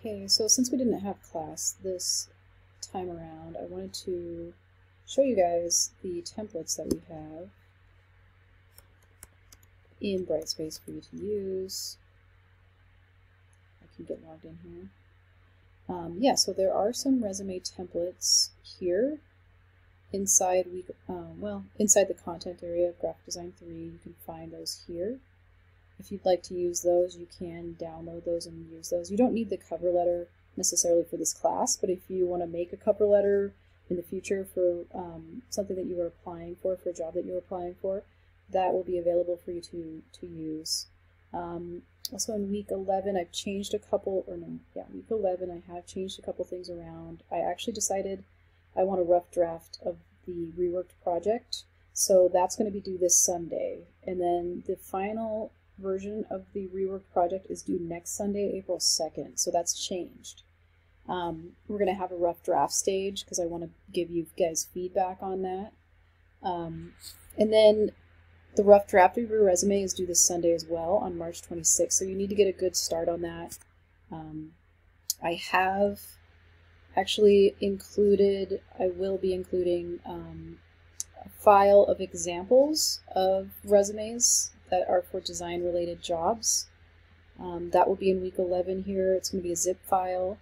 Okay, so since we didn't have class this time around, I wanted to show you guys the templates that we have in Brightspace for you to use. I can get logged in here. Yeah, so there are some resume templates here inside inside the content area of Graphic Design 3. You can find those here. If you'd like to use those, you can download those and use those. You don't need the cover letter necessarily for this class, but if you want to make a cover letter in the future for something that you are applying for a job that you're applying for, that will be available for you to use. Also in week 11, I've changed a couple, week 11, I have changed a couple things around. I actually decided I want a rough draft of the reworked project, so that's going to be due this Sunday. And then the final version of the reworked project is due next Sunday, April 2nd, so that's changed. We're going to have a rough draft stage because I want to give you guys feedback on that. And then the rough draft of your resume is due this Sunday as well on March 26th, so you need to get a good start on that. I have actually included, I will be including a file of examples of resumes that are for design related jobs. That will be in week 11 here. It's going to be a zip file.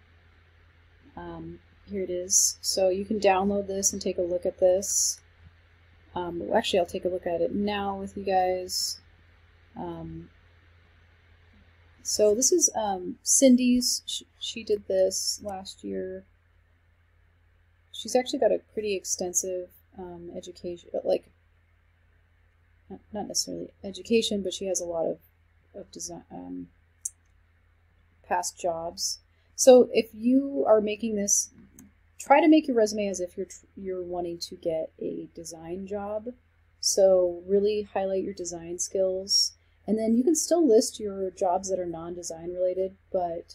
Here it is. So you can download this and take a look at this. Actually, I'll take a look at it now with you guys. So this is Cindy's. She did this last year. She's actually got a pretty extensive education, like not necessarily education, but she has a lot of design past jobs. So if you are making this, try to make your resume as if you're wanting to get a design job. So really highlight your design skills, and then you can still list your jobs that are non-design related, but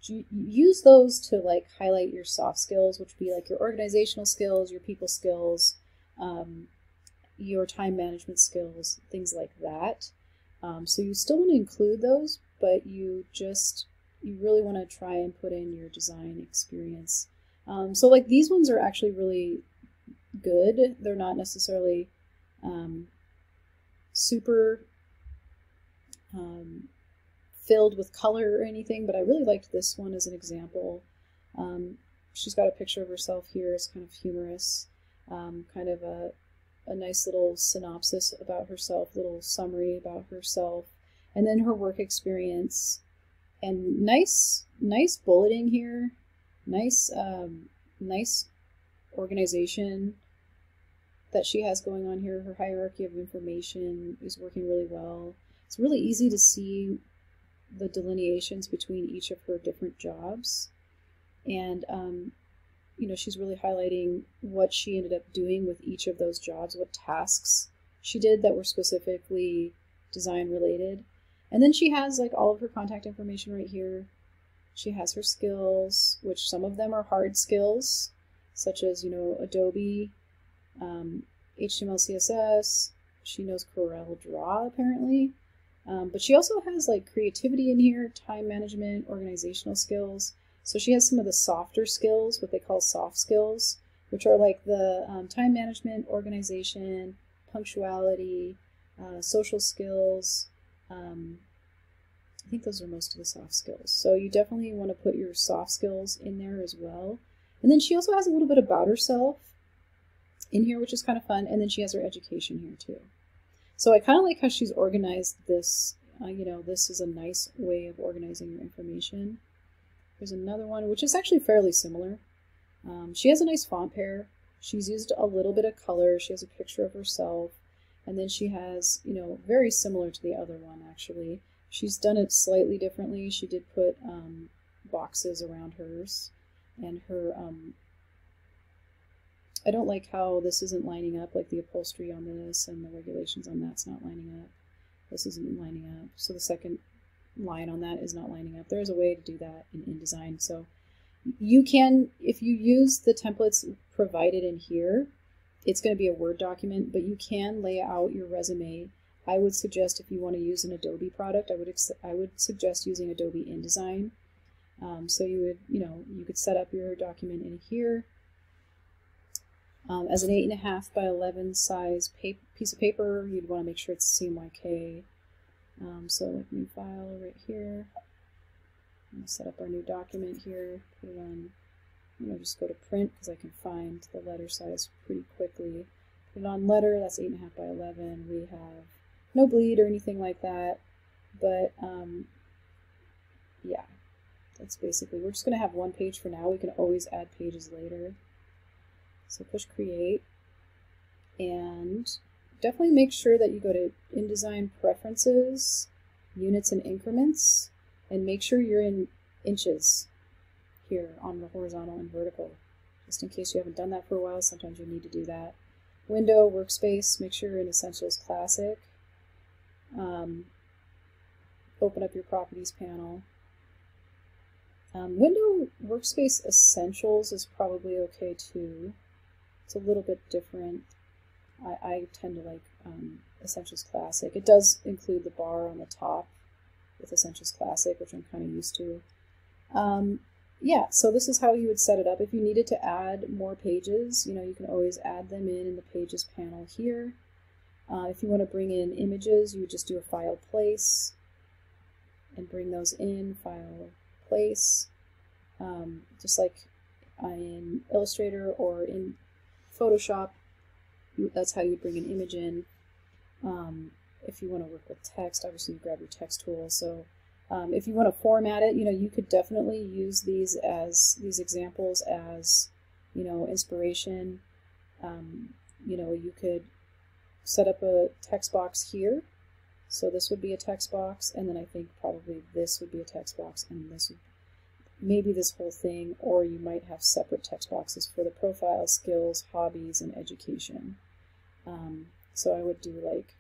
use those to like highlight your soft skills, which would be like your organizational skills, your people skills, your time management skills, things like that. So you still want to include those, but you really want to try and put in your design experience. So like these ones are actually really good. They're not necessarily super filled with color or anything, but I really liked this one as an example. She's got a picture of herself here. It's kind of humorous, kind of a nice little synopsis about herself, little summary about herself, and then her work experience, and nice bulleting here, nice organization that she has going on here. Her hierarchy of information is working really well. It's really easy to see the delineations between each of her different jobs, and you know, she's really highlighting what she ended up doing with each of those jobs, what tasks she did that were specifically design related. And then she has like all of her contact information right here. She has her skills, which some of them are hard skills, such as, you know, Adobe, HTML, CSS. She knows Corel Draw apparently. But she also has like creativity in here, time management, organizational skills. So she has some of the softer skills, what they call soft skills, which are like the time management, organization, punctuality, social skills. I think those are most of the soft skills. So you definitely want to put your soft skills in there as well. And then she also has a little bit about herself in here, which is kind of fun. And then she has her education here too. So I kind of like how she's organized this. You know, this is a nice way of organizing your information. There's another one, which is actually fairly similar. She has a nice font pair. She's used a little bit of color. She has a picture of herself. And then she has, you know, very similar to the other one, actually. She's done it slightly differently. She did put boxes around hers. And her, I don't like how this isn't lining up, like the upholstery on this and the regulations on that's not lining up. This isn't lining up. So the second line on that is not lining up. There is a way to do that in InDesign. So you can, if you use the templates provided in here, it's going to be a Word document, but you can lay out your resume. I would suggest if you want to use an Adobe product, I would suggest using Adobe InDesign. So you would, you could set up your document in here as an 8.5 by 11 size piece of paper. You'd want to make sure it's CMYK. So like new file right here. I'm going to set up our new document here. Put it on. Just go to print because I can find the letter size pretty quickly. Put it on letter. That's 8.5 by 11. We have no bleed or anything like that, but yeah. That's basically, we're just going to have one page for now. We can always add pages later. So push create, and definitely make sure that you go to InDesign Preferences, Units and Increments, and make sure you're in inches here on the horizontal and vertical, just in case you haven't done that for a while. Sometimes you need to do that. Window, Workspace, make sure you're in Essentials Classic. Open up your Properties panel. Window Workspace Essentials is probably okay too. It's a little bit different. I tend to like Essentials Classic. It does include the bar on the top with Essentials Classic, which I'm kind of used to. Yeah, so this is how you would set it up. If you needed to add more pages, you can always add them in the Pages panel here. If you want to bring in images, you would just do a File Place and bring those in, File Place, just like in Illustrator or in Photoshop. That's how you bring an image in. If you want to work with text, obviously you grab your text tool. So if you want to format it, you could definitely use these examples as, inspiration. You could set up a text box here. So this would be a text box, and then I think probably this would be a text box, and this would maybe this whole thing, or you might have separate text boxes for the profile, skills, hobbies, and education. So I would do like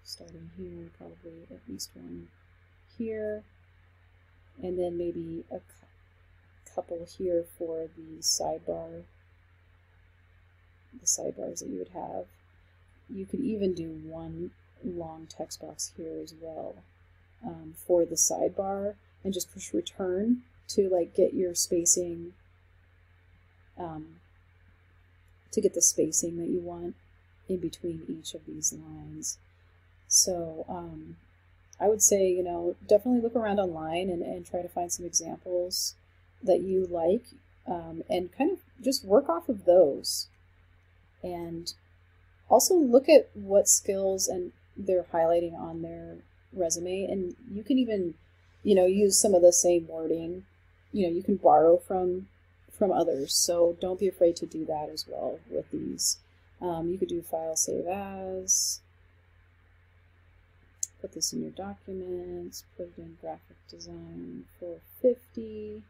starting here, probably at least one here, and then maybe a couple here for the sidebars that you would have. You could even do one long text box here as well for the sidebar, and just push return to like get your spacing, to get the spacing that you want in between each of these lines. So I would say, definitely look around online and try to find some examples that you like, and kind of just work off of those. And also look at what skills and they're highlighting on their resume, and you can even, use some of the same wording. You can borrow from others, so don't be afraid to do that as well with these. You could do File Save As, put this in your documents, put it in Graphic Design 450,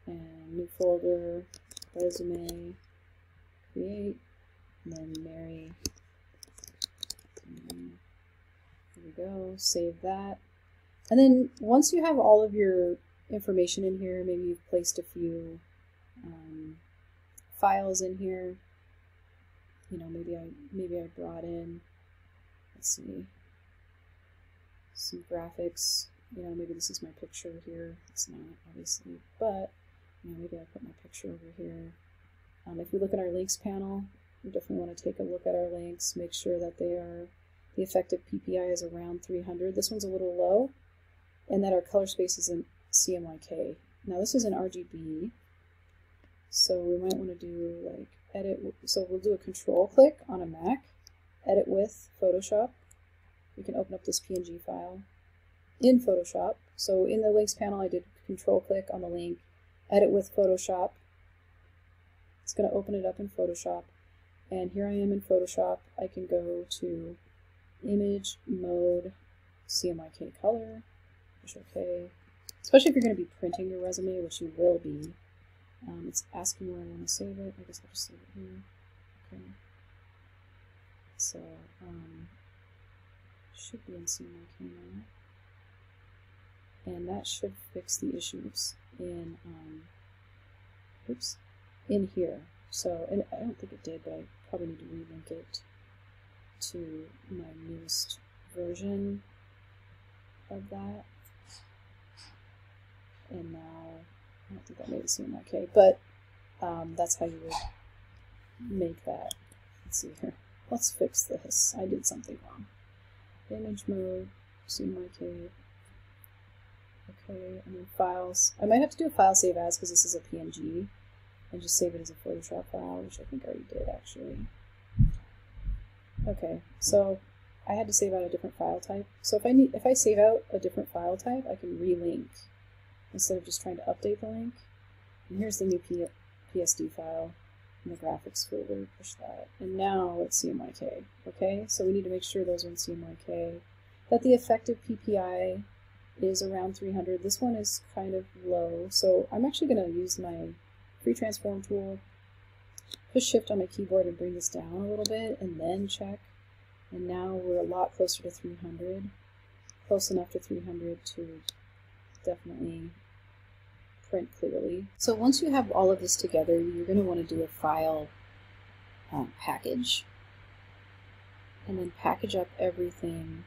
and new folder, resume, create, and then Mary. And here we go, save that. And then once you have all of your information in here, maybe you've placed a few files in here. Maybe I brought in, let's see, some graphics. Maybe this is my picture here. It's not, obviously, but maybe I put my picture over here. If we look at our links panel, we definitely want to take a look at our links, make sure that the effective PPI is around 300. This one's a little low, and that our color space is in CMYK. Now this is in RGB, so we might want to do like edit. So we'll do a control click on a Mac, edit with Photoshop. We can open up this PNG file in Photoshop. So in the links panel, I did control click on the link, edit with Photoshop. It's going to open it up in Photoshop. And here I am in Photoshop. I can go to Image, Mode, CMYK Color, push OK. Especially if you're going to be printing your resume, which you will be. It's asking where I want to save it. I guess I'll just save it here. Okay. So, should be in CMYK now. And that should fix the issues in, in here. So, and I don't think it did, but I probably need to relink it to my newest version of that. And now I don't think that made it CMYK, but that's how you would make that. Let's see here. Let's fix this. I did something wrong. Image mode, CMYK. Okay, and then files. I might have to do a file save as because this is a PNG, and just save it as a Photoshop file, which I think I already did actually. Okay, so I had to save out a different file type. So if I save out a different file type, I can relink instead of just trying to update the link. And here's the new PSD file in the graphics folder. Push that, and now it's CMYK. Okay, so we need to make sure those are in CMYK. That the effective PPI is around 300. This one is kind of low, so I'm actually going to use my free transform tool, push shift on my keyboard and bring this down a little bit, and then check. And now we're a lot closer to 300, close enough to 300 to definitely print clearly. So once you have all of this together, you're going to want to do a file package, and then package up everything.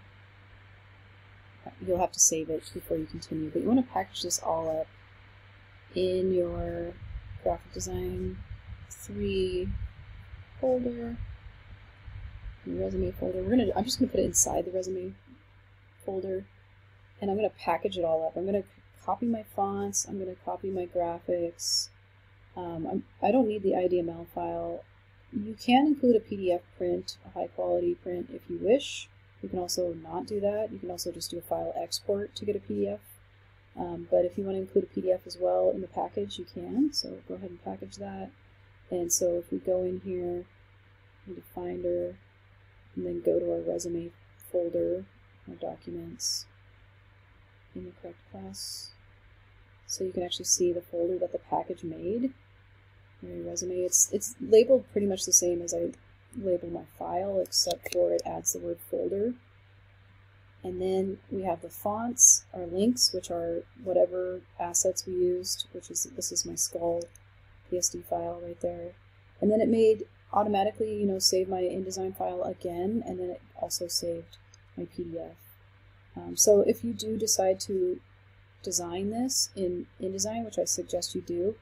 You'll have to save it before you continue, but you want to package this all up in your graphic design 3 folder, your resume folder. I'm just gonna put it inside the resume folder, and I'm gonna package it all up. I'm gonna copy my fonts. I'm gonna copy my graphics. I don't need the IDML file. You can include a PDF print, a high quality print if you wish. You can also not do that. You can also just do a file export to get a PDF. But if you want to include a PDF as well in the package, you can. So go ahead and package that. And so if we go in here into Finder, and then go to our resume folder, our documents, in the correct class. So you can actually see the folder that the package made. Your resume, it's labeled pretty much the same as I label my file, except for it adds the word folder. And then we have the fonts, our links, which are whatever assets we used, this is my skull PSD file right there. And then it made automatically, save my InDesign file again, and then it also saved my PDF. So if you do decide to design this in InDesign, which I suggest you do,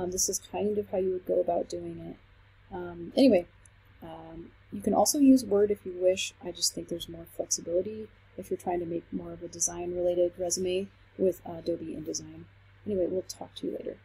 this is kind of how you would go about doing it. Anyway, you can also use Word if you wish. I just think there's more flexibility if you're trying to make more of a design-related resume with Adobe InDesign. Anyway, we'll talk to you later.